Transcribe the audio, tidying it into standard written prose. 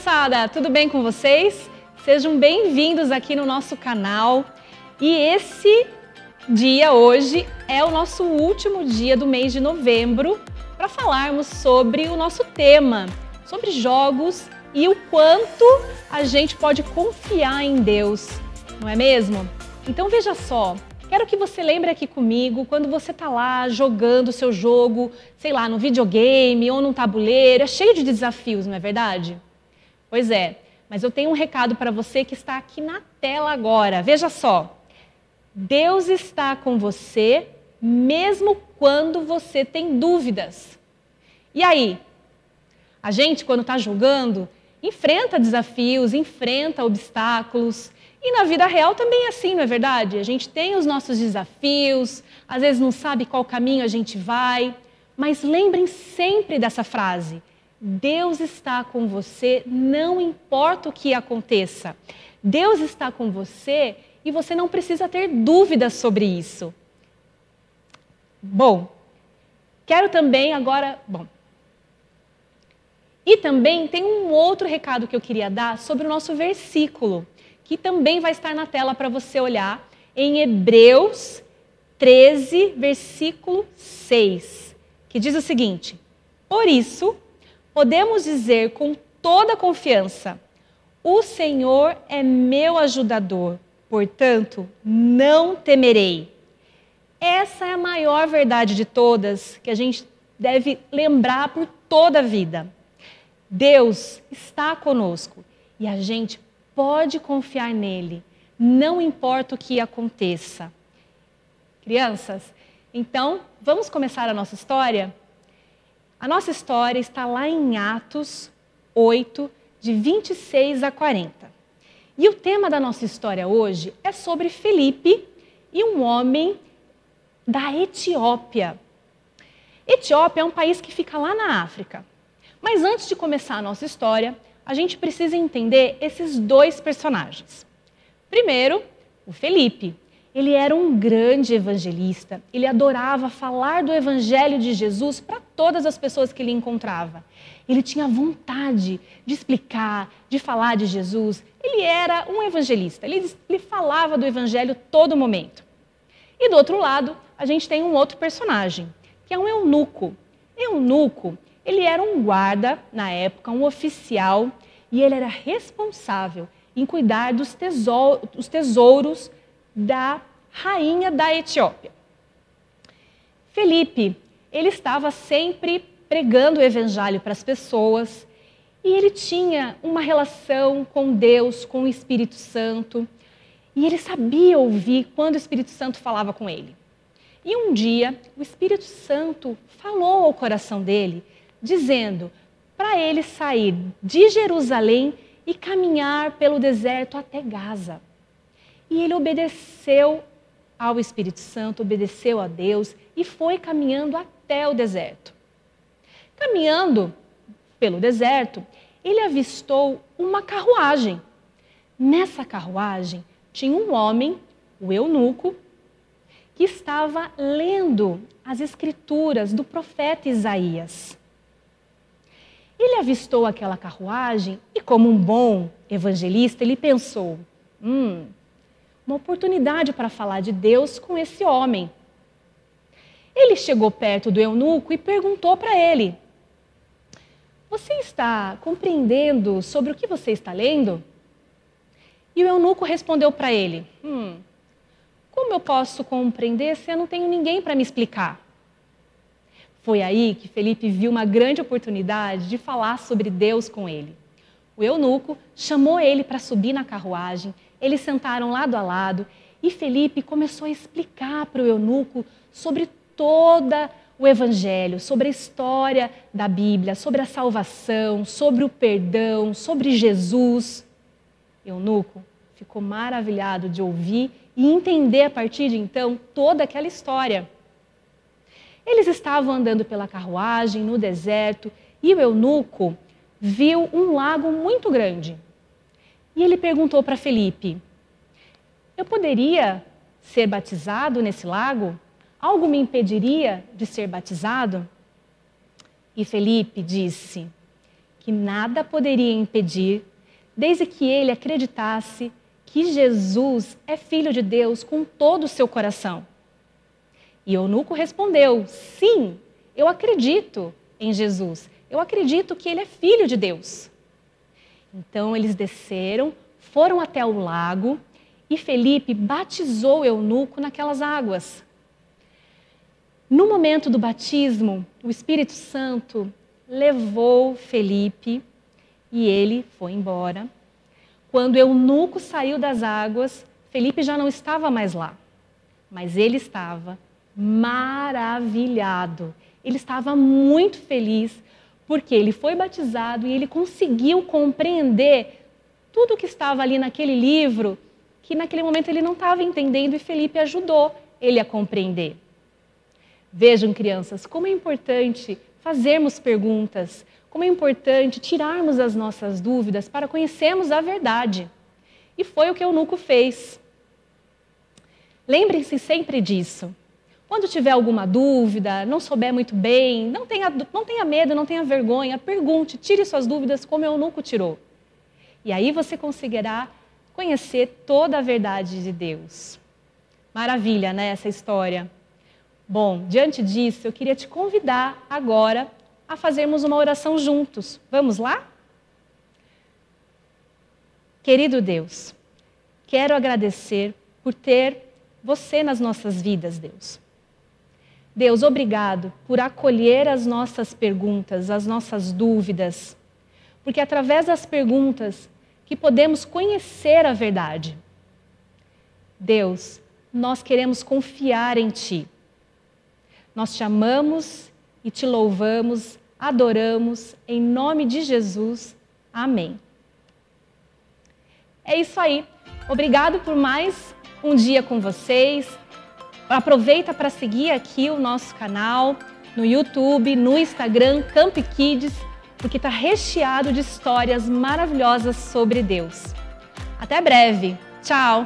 criançada, tudo bem com vocês? Sejam bem-vindos aqui no nosso canal. E esse dia hoje é o nosso último dia do mês de novembro para falarmos sobre o nosso tema, sobre jogos e o quanto a gente pode confiar em Deus, não é mesmo? Então veja só, quero que você lembre aqui comigo quando você está lá jogando o seu jogo, sei lá, no videogame ou num tabuleiro, é cheio de desafios, não é verdade? Pois é, mas eu tenho um recado para você que está aqui na tela agora. Veja só, Deus está com você mesmo quando você tem dúvidas. E aí? A gente, quando está jogando, enfrenta desafios, enfrenta obstáculos. E na vida real também é assim, não é verdade? A gente tem os nossos desafios, às vezes não sabe qual caminho a gente vai. Mas lembrem sempre dessa frase: Deus está com você, não importa o que aconteça. Deus está com você e você não precisa ter dúvidas sobre isso. Bom, quero também agora... E também tem um outro recado que eu queria dar sobre o nosso versículo, que também vai estar na tela para você olhar, em Hebreus 13, versículo 6, que diz o seguinte: por isso, podemos dizer com toda confiança: o Senhor é meu ajudador, portanto, não temerei. Essa é a maior verdade de todas, que a gente deve lembrar por toda a vida. Deus está conosco e a gente pode confiar nele, não importa o que aconteça. Crianças, então, vamos começar a nossa história? A nossa história está lá em Atos 8, de 26 a 40. E o tema da nossa história hoje é sobre Felipe e um homem da Etiópia. Etiópia é um país que fica lá na África. Mas antes de começar a nossa história, a gente precisa entender esses dois personagens. Primeiro, o Felipe. Ele era um grande evangelista, ele adorava falar do evangelho de Jesus para todas as pessoas que ele encontrava. Ele tinha vontade de explicar, de falar de Jesus. Ele era um evangelista, ele falava do evangelho todo momento. E do outro lado, a gente tem um outro personagem, que é um eunuco. Eunuco, ele era um guarda, na época, um oficial, e ele era responsável em cuidar dos tesouros da rainha da Etiópia. Felipe, ele estava sempre pregando o evangelho para as pessoas e ele tinha uma relação com Deus, com o Espírito Santo, e ele sabia ouvir quando o Espírito Santo falava com ele. E um dia, o Espírito Santo falou ao coração dele, dizendo para ele sair de Jerusalém e caminhar pelo deserto até Gaza. E ele obedeceu ao Espírito Santo, obedeceu a Deus e foi caminhando até o deserto. Caminhando pelo deserto, ele avistou uma carruagem. Nessa carruagem tinha um homem, o eunuco, que estava lendo as escrituras do profeta Isaías. Ele avistou aquela carruagem e, como um bom evangelista, ele pensou: uma oportunidade para falar de Deus com esse homem. Ele chegou perto do eunuco e perguntou para ele: você está compreendendo sobre o que você está lendo? E o eunuco respondeu para ele: como eu posso compreender se eu não tenho ninguém para me explicar? Foi aí que Felipe viu uma grande oportunidade de falar sobre Deus com ele. O eunuco chamou ele para subir na carruagem, eles sentaram lado a lado e Felipe começou a explicar para o eunuco sobre todo o evangelho, sobre a história da Bíblia, sobre a salvação, sobre o perdão, sobre Jesus. O eunuco ficou maravilhado de ouvir e entender a partir de então toda aquela história. Eles estavam andando pela carruagem no deserto e o eunuco viu um lago muito grande. E ele perguntou para Felipe: eu poderia ser batizado nesse lago? Algo me impediria de ser batizado? E Felipe disse: que nada poderia impedir, desde que ele acreditasse que Jesus é Filho de Deus com todo o seu coração. E eunuco respondeu: sim, eu acredito em Jesus, eu acredito que ele é Filho de Deus. Então eles desceram, foram até o lago e Felipe batizou o eunuco naquelas águas. No momento do batismo, o Espírito Santo levou Felipe e ele foi embora. Quando o eunuco saiu das águas, Felipe já não estava mais lá, mas ele estava maravilhado. Ele estava muito feliz porque ele foi batizado e ele conseguiu compreender tudo o que estava ali naquele livro, que naquele momento ele não estava entendendo e Felipe ajudou ele a compreender. Vejam, crianças, como é importante fazermos perguntas, como é importante tirarmos as nossas dúvidas para conhecermos a verdade. E foi o que o eunuco fez. Lembrem-se sempre disso. Quando tiver alguma dúvida, não souber muito bem, não tenha medo, não tenha vergonha, pergunte, tire suas dúvidas como o eunuco tirou. E aí você conseguirá conhecer toda a verdade de Deus. Maravilha, né, essa história? Bom, diante disso, eu queria te convidar agora a fazermos uma oração juntos. Vamos lá? Querido Deus, quero agradecer por ter você nas nossas vidas, Deus. Deus, obrigado por acolher as nossas perguntas, as nossas dúvidas, porque é através das perguntas que podemos conhecer a verdade. Deus, nós queremos confiar em Ti. Nós te amamos e te louvamos, adoramos, em nome de Jesus. Amém. É isso aí. Obrigado por mais um dia com vocês. Aproveita para seguir aqui o nosso canal no YouTube, no Instagram, Camp Kids, porque está recheado de histórias maravilhosas sobre Deus. Até breve. Tchau!